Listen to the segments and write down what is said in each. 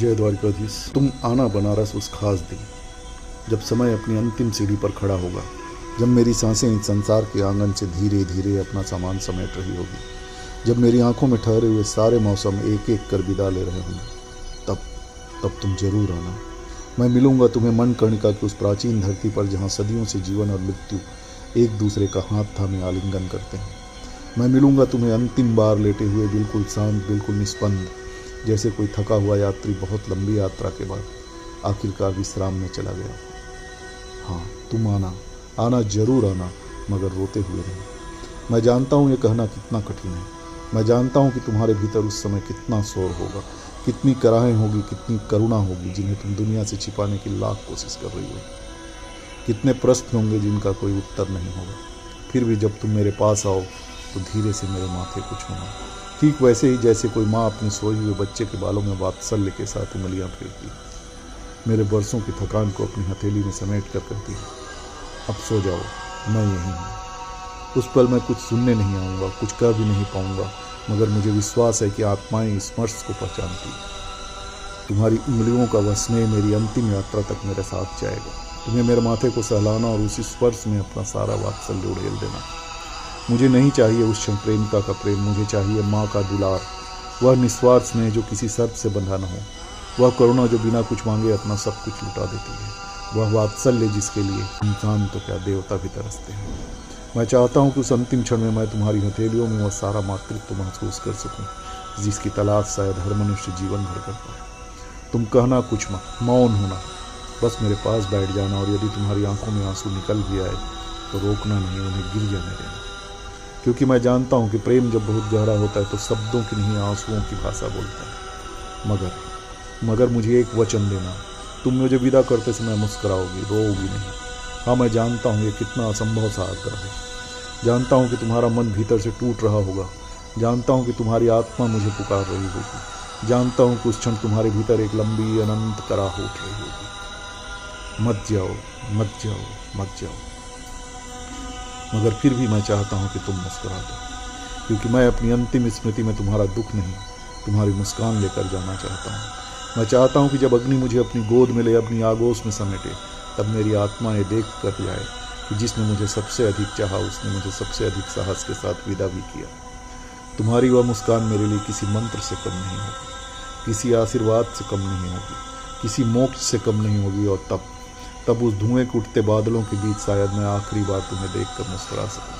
जय द्वारकाधीश। तुम आना बनारस उस खास दिन, जब समय अपनी अंतिम सीढ़ी पर खड़ा होगा, जब मेरी सांसें इस संसार के आंगन से धीरे धीरे अपना सामान समेट रही होगी, जब मेरी आंखों में ठहरे हुए सारे मौसम एक एक कर विदा ले रहे होंगे, तब तुम जरूर आना। मैं मिलूंगा तुम्हें मणिकर्णिका की उस प्राचीन धरती पर जहाँ सदियों से जीवन और मृत्यु एक दूसरे का हाथ थामे आलिंगन करते हैं। मैं मिलूंगा तुम्हें अंतिम बार लेटे हुए, बिल्कुल शांत, बिल्कुल निष्पन्द, जैसे कोई थका हुआ यात्री बहुत लंबी यात्रा के बाद आखिरकार विश्राम में चला गया। हाँ, तुम आना जरूर आना, मगर रोते हुए नहीं। मैं जानता हूँ ये कहना कितना कठिन है। मैं जानता हूँ कि तुम्हारे भीतर उस समय कितना शोर होगा, कितनी कराहें होगी, कितनी करुणा होगी जिन्हें तुम दुनिया से छिपाने की लाख कोशिश कर रही हो। कितने प्रश्न होंगे जिनका कोई उत्तर नहीं होगा। फिर भी जब तुम मेरे पास आओ तो धीरे से मेरे माथे को छूना, ठीक वैसे ही जैसे कोई माँ अपने सोए हुए बच्चे के बालों में वात्सल्य के साथ उंगलियां फेरती है। मेरे बरसों की थकान को अपनी हथेली में समेट कर कहती है, अब सो जाओ, मैं यहीं हूँ। उस पल मैं कुछ सुनने नहीं आऊँगा, कुछ कह भी नहीं पाऊँगा, मगर मुझे विश्वास है कि आत्माएं स्पर्श को पहचानती है। तुम्हारी उंगलियों का वह स्नेह मेरी अंतिम यात्रा तक मेरे साथ जाएगा। तुम्हें मेरे माथे को सहलाना और उसी स्पर्श में अपना सारा वात्सल्य उड़ेल देना। मुझे नहीं चाहिए उस क्षण प्रेमिका का प्रेम, मुझे चाहिए माँ का दुलार, वह निस्वार्थ स्नेह जो किसी शर्त से बंधा न हो, वह करुणा जो बिना कुछ मांगे अपना सब कुछ लुटा देती है, वह वात्सल्य जिसके लिए इंसान तो क्या देवता भी तरसते हैं। मैं चाहता हूँ कि उस अंतिम क्षण में मैं तुम्हारी हथेलियों में वह सारा मातृत्व महसूस कर सकूँ जिसकी तलाश शायद हर मनुष्य जीवन भर करता है। तुम कहना कुछ मत, मौन होना, बस मेरे पास बैठ जाना, और यदि तुम्हारी आंखों में आंसू निकल भी आए तो रोकना नहीं, उन्हें गिर जाने देना। क्योंकि मैं जानता हूँ कि प्रेम जब बहुत गहरा होता है तो शब्दों की नहीं, आंसुओं की भाषा बोलता है। मगर मुझे एक वचन देना, तुम मुझे विदा करते समय मुस्कुराओगी, रोओगी नहीं। हाँ, मैं जानता हूँ ये कितना असंभव सा आग्रह है। जानता हूँ कि तुम्हारा मन भीतर से टूट रहा होगा। जानता हूँ कि तुम्हारी आत्मा मुझे पुकार रही होगी। जानता हूँ कि उस क्षण तुम्हारे भीतर एक लंबी अनंत कराह उठ रही होगी, मत जाओ, मत जाओ, मत जाओ। मगर फिर भी मैं चाहता हूँ कि तुम मुस्कुरा दो, क्योंकि मैं अपनी अंतिम स्मृति में तुम्हारा दुख नहीं, तुम्हारी मुस्कान लेकर जाना चाहता हूँ। मैं चाहता हूँ कि जब अग्नि मुझे अपनी गोद में ले, अपनी आगोश में समेटे, तब मेरी आत्मा ये देख कर जाए कि जिसने मुझे सबसे अधिक चाहा उसने मुझे सबसे अधिक साहस के साथ विदा भी किया। तुम्हारी वह मुस्कान मेरे लिए किसी मंत्र से कम नहीं होगी, किसी आशीर्वाद से कम नहीं होगी, किसी मोक्ष से कम नहीं होगी। और तब उस धुएं के उठते बादलों के बीच शायद मैं आखिरी बार तुम्हें देखकर मुस्कुरा सकूं,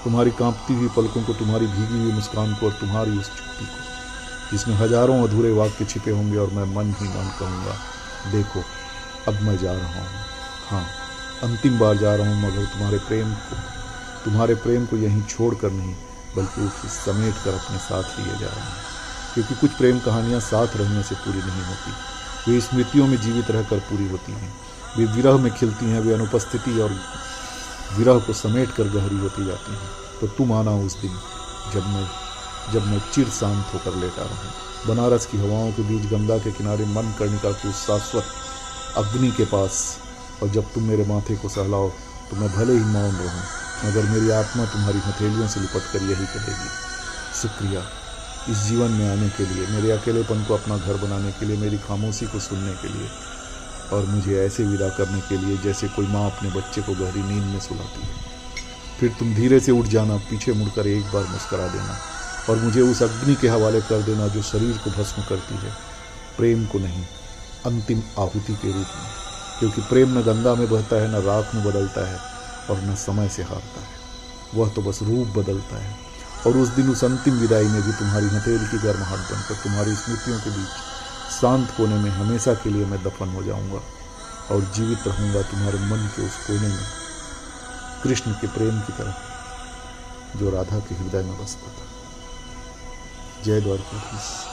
तुम्हारी कांपती हुई पलकों को, तुम्हारी भीगी हुई मुस्कान को, और तुम्हारी उस चुप्पी को जिसमें हजारों अधूरे वाक्य छिपे होंगे, और मैं मन ही मन कहूँगा, देखो अब मैं जा रहा हूँ। हाँ, अंतिम बार जा रहा हूँ, मगर तुम्हारे प्रेम को यहीं छोड़ कर नहीं, बल्कि उसे समेट कर अपने साथ लिए जा रहा हूँ। क्योंकि कुछ प्रेम कहानियाँ साथ रहने से पूरी नहीं होती, वे स्मृतियों में जीवित रहकर पूरी होती हैं। वे विरह में खिलती हैं, वे अनुपस्थिति और विरह को समेट कर गहरी होती जाती हैं। तो तुम आना उस दिन जब मैं चिर शांत होकर लेटा रहूं, बनारस की हवाओं के बीच, गंगा के किनारे, मणिकर्णिका की उस शाश्वत अग्नि के पास। और जब तुम मेरे माथे को सहलाओ तो मैं भले ही मौन रहूं, मगर मेरी आत्मा तुम्हारी हथेलियों से लिपट कर यही कहेगी, शुक्रिया इस जीवन में आने के लिए, मेरे अकेलेपन को अपना घर बनाने के लिए, मेरी खामोशी को सुनने के लिए, और मुझे ऐसे विदा करने के लिए जैसे कोई माँ अपने बच्चे को गहरी नींद में सुलाती है। फिर तुम धीरे से उठ जाना, पीछे मुड़कर एक बार मुस्करा देना, और मुझे उस अग्नि के हवाले कर देना जो शरीर को भस्म करती है, प्रेम को नहीं, अंतिम आहुति के रूप में। क्योंकि प्रेम न गंगा में बहता है, न राख में बदलता है, और न समय से हारता है। वह तो बस रूप बदलता है। और उस दिन, उस अंतिम विदाई में भी तुम्हारी हथेली की गर्माहट बनकर तुम्हारी स्मृतियों के बीच शांत कोने में हमेशा के लिए मैं दफन हो जाऊंगा, और जीवित रहूंगा तुम्हारे मन के उस कोने में, कृष्ण के प्रेम की तरह जो राधा के हृदय में बसता था। जय द्वारकाधीश।